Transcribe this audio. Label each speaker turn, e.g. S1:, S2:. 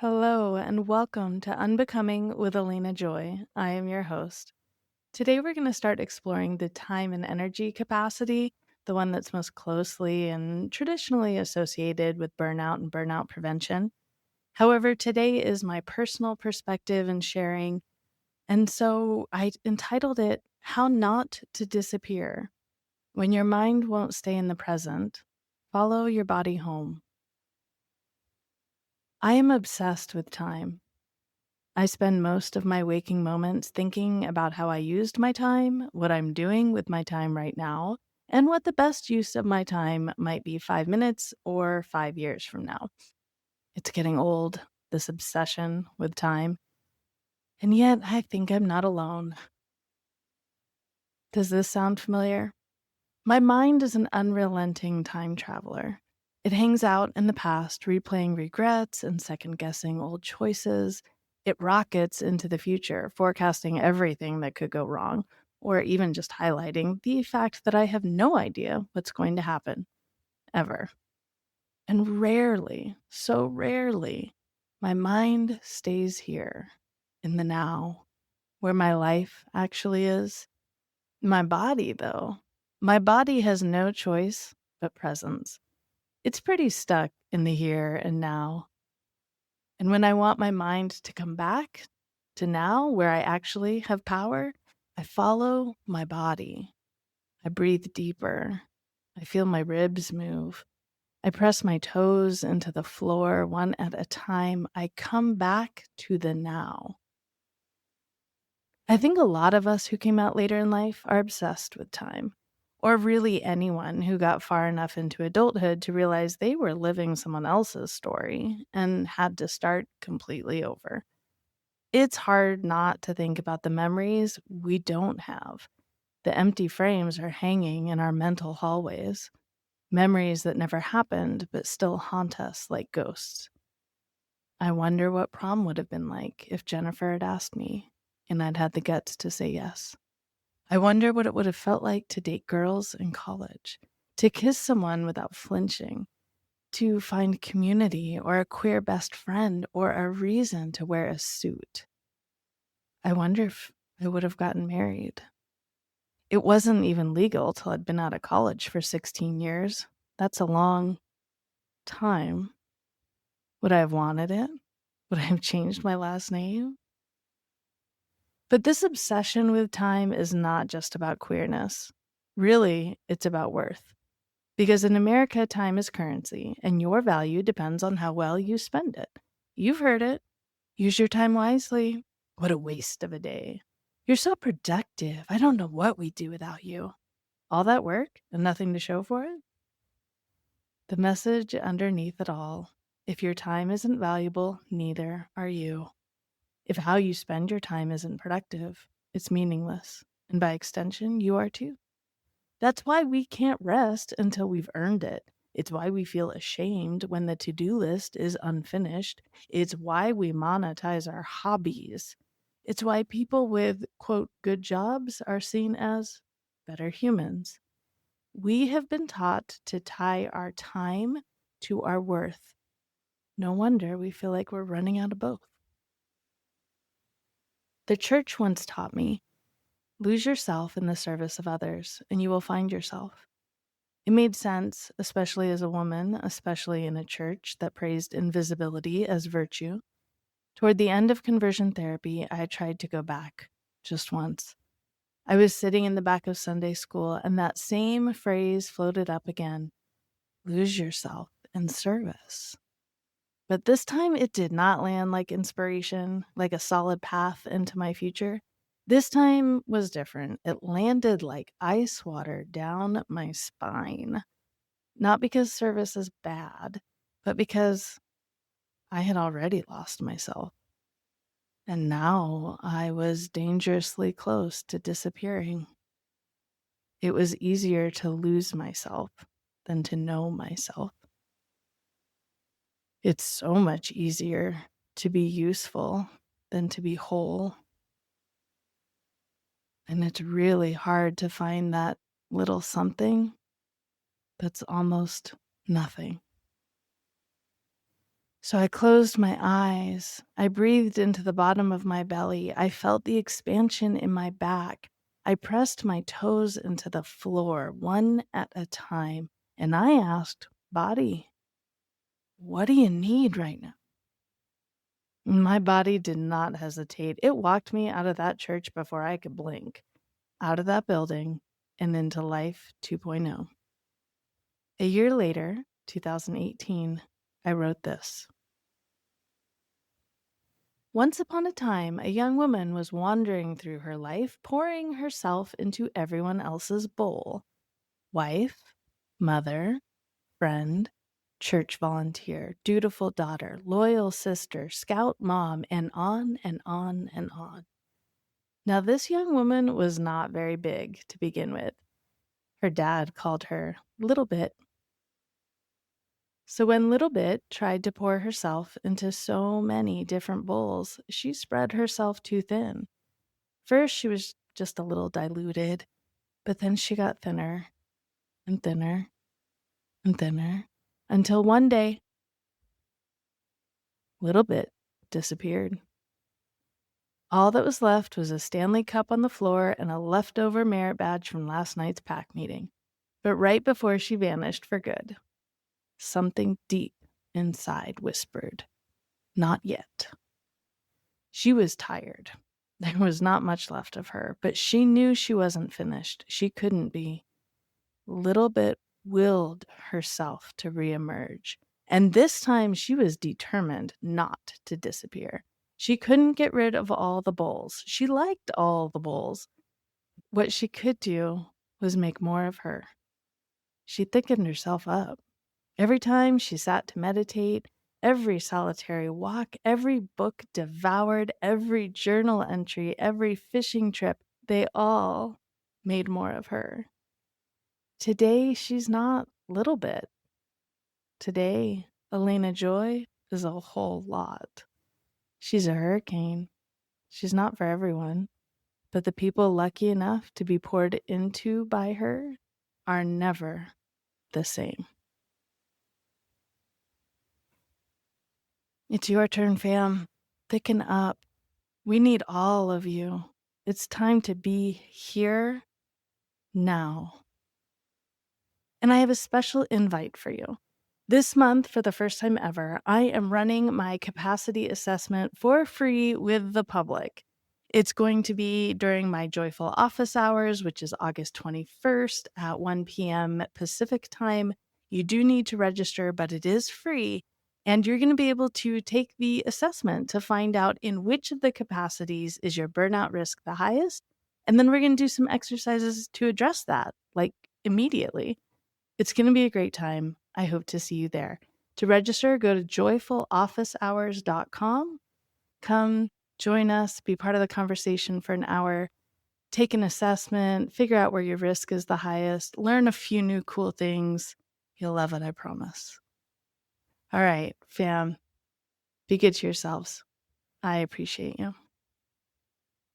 S1: Hello, and welcome to Unbecoming with Elena Joy. I am your host. Today, we're going to start exploring the time and energy capacity, the one that's most closely and traditionally associated with burnout and burnout prevention. However, today is my personal perspective and sharing, and so I entitled it How Not to Disappear. When your mind won't stay in the present, follow your body home. I am obsessed with time. I spend most of my waking moments thinking about how I used my time, what I'm doing with my time right now, and what the best use of my time might be 5 minutes or 5 years from now. It's getting old, this obsession with time. And yet, I think I'm not alone. Does this sound familiar? My mind is an unrelenting time traveler. It hangs out in the past, replaying regrets and second guessing old choices. It rockets into the future, forecasting everything that could go wrong, or even just highlighting the fact that I have no idea what's going to happen, ever. And rarely, so rarely, my mind stays here, in the now, where my life actually is. My body, though, my body has no choice but presence. It's pretty stuck in the here and now. And when I want my mind to come back to now, where I actually have power, I follow my body. I breathe deeper. I feel my ribs move. I press my toes into the floor one at a time. I come back to the now. I think a lot of us who came out later in life are obsessed with time, or really anyone who got far enough into adulthood to realize they were living someone else's story and had to start completely over. It's hard not to think about the memories we don't have. The empty frames are hanging in our mental hallways, memories that never happened but still haunt us like ghosts. I wonder what prom would have been like if Jennifer had asked me and I'd had the guts to say yes. I wonder what it would have felt like to date girls in college, to kiss someone without flinching, to find community or a queer best friend or a reason to wear a suit. I wonder if I would have gotten married. It wasn't even legal till I'd been out of college for 16 years. That's a long time. Would I have wanted it? Would I have changed my last name? But this obsession with time is not just about queerness. Really, it's about worth. Because in America, time is currency, and your value depends on how well you spend it. You've heard it. Use your time wisely. What a waste of a day. You're so productive. I don't know what we'd do without you. All that work and nothing to show for it? The message underneath it all: if your time isn't valuable, neither are you. If how you spend your time isn't productive, it's meaningless. And by extension, you are too. That's why we can't rest until we've earned it. It's why we feel ashamed when the to-do list is unfinished. It's why we monetize our hobbies. It's why people with, quote, good jobs are seen as better humans. We have been taught to tie our time to our worth. No wonder we feel like we're running out of both. The church once taught me, lose yourself in the service of others, and you will find yourself. It made sense, especially as a woman, especially in a church that praised invisibility as virtue. Toward the end of conversion therapy, I tried to go back, just once. I was sitting in the back of Sunday school, and that same phrase floated up again: lose yourself in service. But this time it did not land like inspiration, like a solid path into my future. This time was different. It landed like ice water down my spine. Not because service is bad, but because I had already lost myself. And now I was dangerously close to disappearing. It was easier to lose myself than to know myself. It's so much easier to be useful than to be whole. And it's really hard to find that little something that's almost nothing. So I closed my eyes. I breathed into the bottom of my belly. I felt the expansion in my back. I pressed my toes into the floor, one at a time, and I asked, Body, what do you need right now? My body did not hesitate. It walked me out of that church before I could blink, out of that building, and into life 2.0. A year later, 2018, I wrote this. Once upon a time, a young woman was wandering through her life, pouring herself into everyone else's bowl. Wife, mother, friend, church volunteer, dutiful daughter, loyal sister, scout mom, and on and on and on. Now, this young woman was not very big to begin with. Her dad called her Little Bit. So when Little Bit tried to pour herself into so many different bowls, she spread herself too thin. First, she was just a little diluted, but then she got thinner and thinner and thinner until one day, Little Bit disappeared. All that was left was a Stanley Cup on the floor and a leftover merit badge from last night's pack meeting. But right before she vanished for good, something deep inside whispered, "Not yet." She was tired. There was not much left of her, but she knew she wasn't finished. She couldn't be. Little Bit willed herself to reemerge, and this time she was determined not to disappear. She couldn't get rid of all the bowls. She liked all the bowls. What she could do was make more of her. She thickened herself up. Every time she sat to meditate, every solitary walk, every book devoured, every journal entry, every fishing trip, they all made more of her. Today, she's not Little Bit. Today, Elena Joy is a whole lot. She's a hurricane. She's not for everyone, but the people lucky enough to be poured into by her are never the same. It's your turn, fam. Thicken up. We need all of you. It's time to be here now. And I have a special invite for you. This month, for the first time ever, I am running my capacity assessment for free with the public. It's going to be during my joyful office hours, which is August 21st at 1 p.m. Pacific time. You do need to register, but it is free. And you're going to be able to take the assessment to find out in which of the capacities is your burnout risk the highest. And then we're going to do some exercises to address that, like immediately. It's going to be a great time. I hope to see you there. To register, go to joyfulofficehours.com. Come join us, be part of the conversation for an hour, take an assessment, figure out where your risk is the highest, learn a few new cool things. You'll love it, I promise. All right, fam, be good to yourselves. I appreciate you.